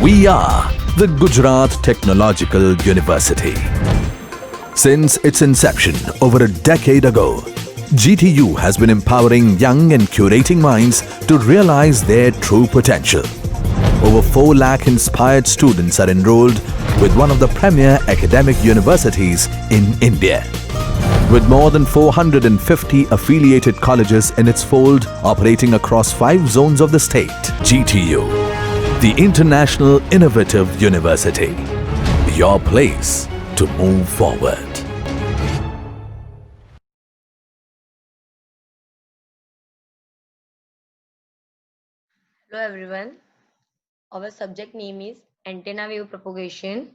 We are the Gujarat Technological University. Since its inception over a decade ago, GTU has been empowering young and curating minds to realize their true potential. Over 4 lakh inspired students are enrolled with one of the premier academic universities in India. With more than 450 affiliated colleges in its fold operating across 5 zones of the state, GTU, the International Innovative University, your place to move forward. Hello everyone, our subject name is antenna wave propagation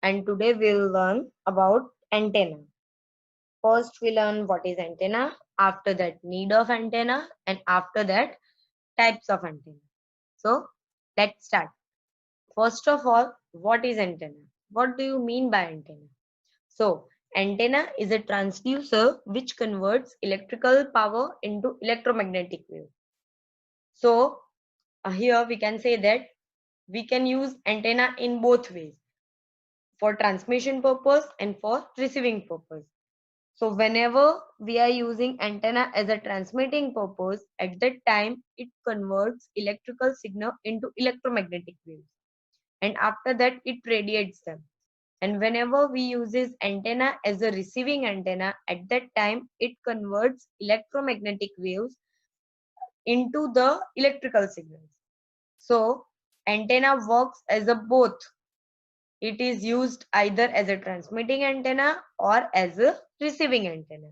and today we'll learn about antenna. First we learn what is antenna, after that need of antenna and after that types of antenna. So let's start. First of all, what is antenna? What do you mean by antenna? So antenna is a transducer which converts electrical power into electromagnetic wave. So here we can say that we can use antenna in both ways, for transmission purpose and for receiving purpose. So whenever we are using antenna as a transmitting purpose, at that time it converts electrical signal into electromagnetic waves and after that it radiates them. And whenever we uses antenna as a receiving antenna, at that time it converts electromagnetic waves into the electrical signals. So antenna works as a both. It is used either as a transmitting antenna or as a receiving antenna.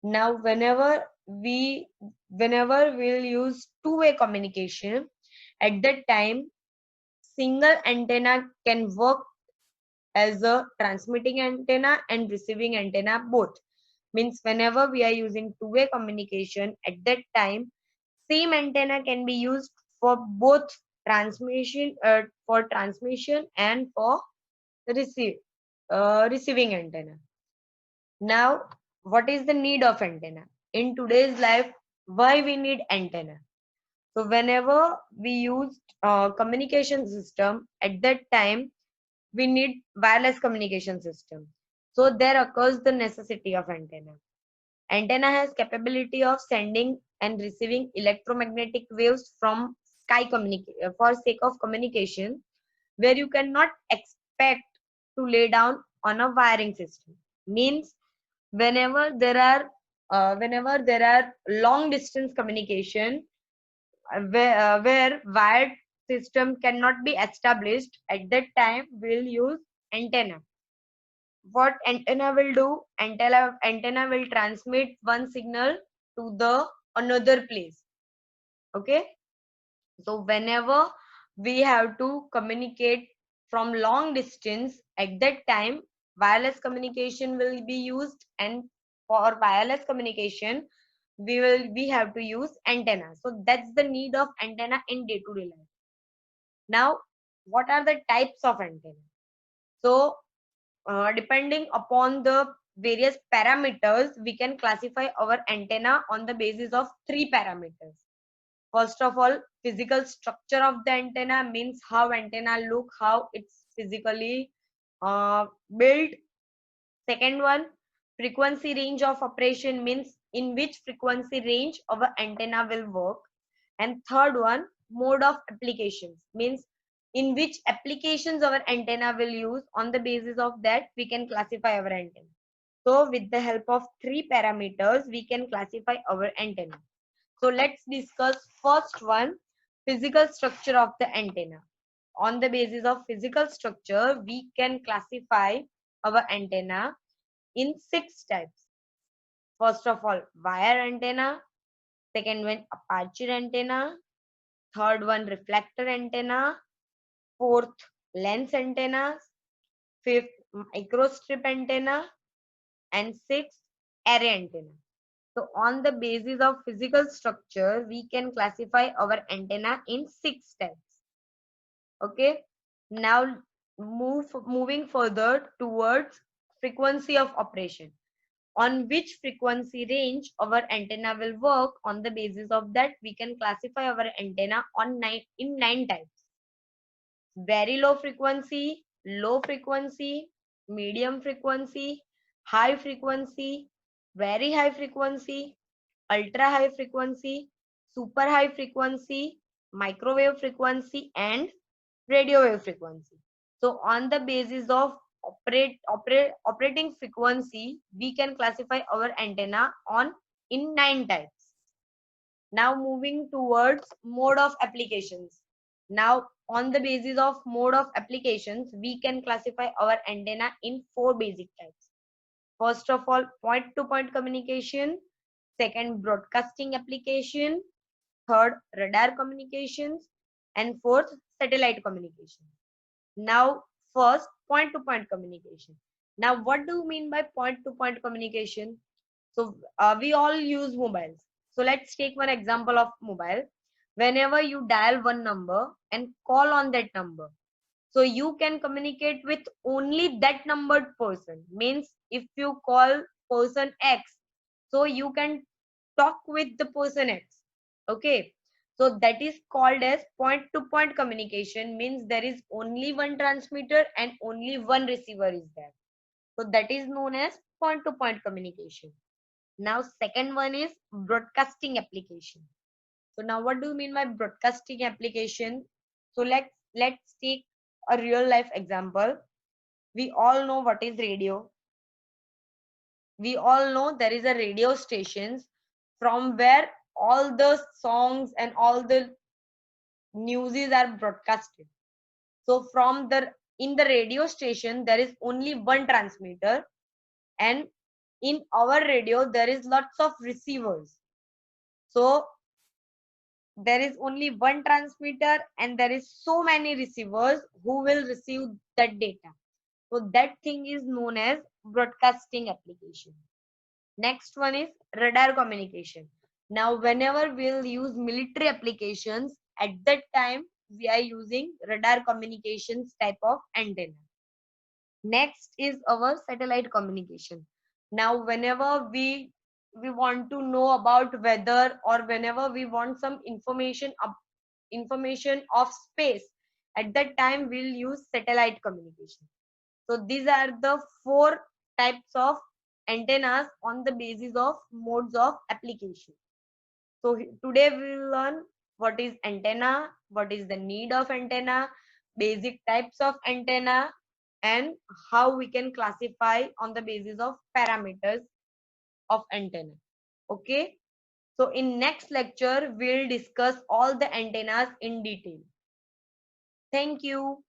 Now whenever we'll use two-way communication, at that time single antenna can work as a transmitting antenna and receiving antenna both. Means whenever we are using two-way communication, at that time same antenna can be used for both transmission and for receive receiving antenna. Now what is the need of antenna in today's life? Why we need antenna? So whenever we use communication system, at that time we need wireless communication system, so there occurs the necessity of antenna. Antenna has capability of sending and receiving electromagnetic waves from for sake of communication, where you cannot expect to lay down on a wiring system. Means whenever there are long distance communication, where wired system cannot be established, at that time we'll use antenna. What antenna will do? Antenna will transmit one signal to the another place. Okay, so whenever we have to communicate from long distance, at that time wireless communication will be used, and for wireless communication we have to use antenna. So that's the need of antenna in day to day life. Now what are the types of antenna? So depending upon the various parameters, we can classify our antenna on the basis of 3 parameters. First of all, physical structure of the antenna, means how antenna look, how it's physically built. Second one, frequency range of operation, means in which frequency range our antenna will work. And third one, mode of applications, means in which applications our antenna will use. On the basis of that we can classify our antenna. So with the help of 3 parameters we can classify our antenna. So let's discuss first one, physical structure of the antenna. On the basis of physical structure we can classify our antenna in 6 types. First of all, wire antenna. Second one, aperture antenna. Third one, reflector antenna. Fourth, lens antennas. Fifth, microstrip antenna. And sixth, array antenna. So on the basis of physical structure, we can classify our antenna in 6 types. Okay. Now moving further towards frequency of operation. On which frequency range our antenna will work, on the basis of that we can classify our antenna in 9 types. very low frequency, medium frequency, high frequency, very high frequency, ultra high frequency, super high frequency, microwave frequency, and radio wave frequency. So on the basis of operating frequency, we can classify our antenna on in 9 types. Now moving towards mode of applications. Now on the basis of mode of applications, we can classify our antenna in 4 basic types. First of all, point to point communication. Second, broadcasting application. Third, radar communications. And fourth, satellite communication. Now first, point to point communication. Now what do you mean by point to point communication? So we all use mobiles. So let's take one example of mobile. Whenever you dial one number and call on that number, so you can communicate with only that numbered person. Means if you call person X, so you can talk with the person X. Okay. So that is called as point to point communication, means there is only one transmitter and only one receiver is there. So that is known as point to point communication. Now second one is broadcasting application. So now what do you mean by broadcasting application? So let's take a real life example. We all know what is radio. We all know there is a radio stations from where all the songs and all the newses are broadcasted. So from the in the radio station there is only one transmitter, and in our radio there is lots of receivers. So there is only one transmitter and there is so many receivers who will receive that data. So that thing is known as broadcasting application. Next one is radar communication. Now whenever we'll use military applications, at that time we are using radar communications type of antenna. Next is our satellite communication. Now whenever we want to know about weather, or whenever we want some information of space, at that time we'll use satellite communication. So these are the 4 types of antennas on the basis of modes of application. So today we will learn what is antenna, what is the need of antenna, basic types of antenna, and how we can classify on the basis of parameters of antenna. Okay. So in next lecture, we'll discuss all the antennas in detail. Thank you.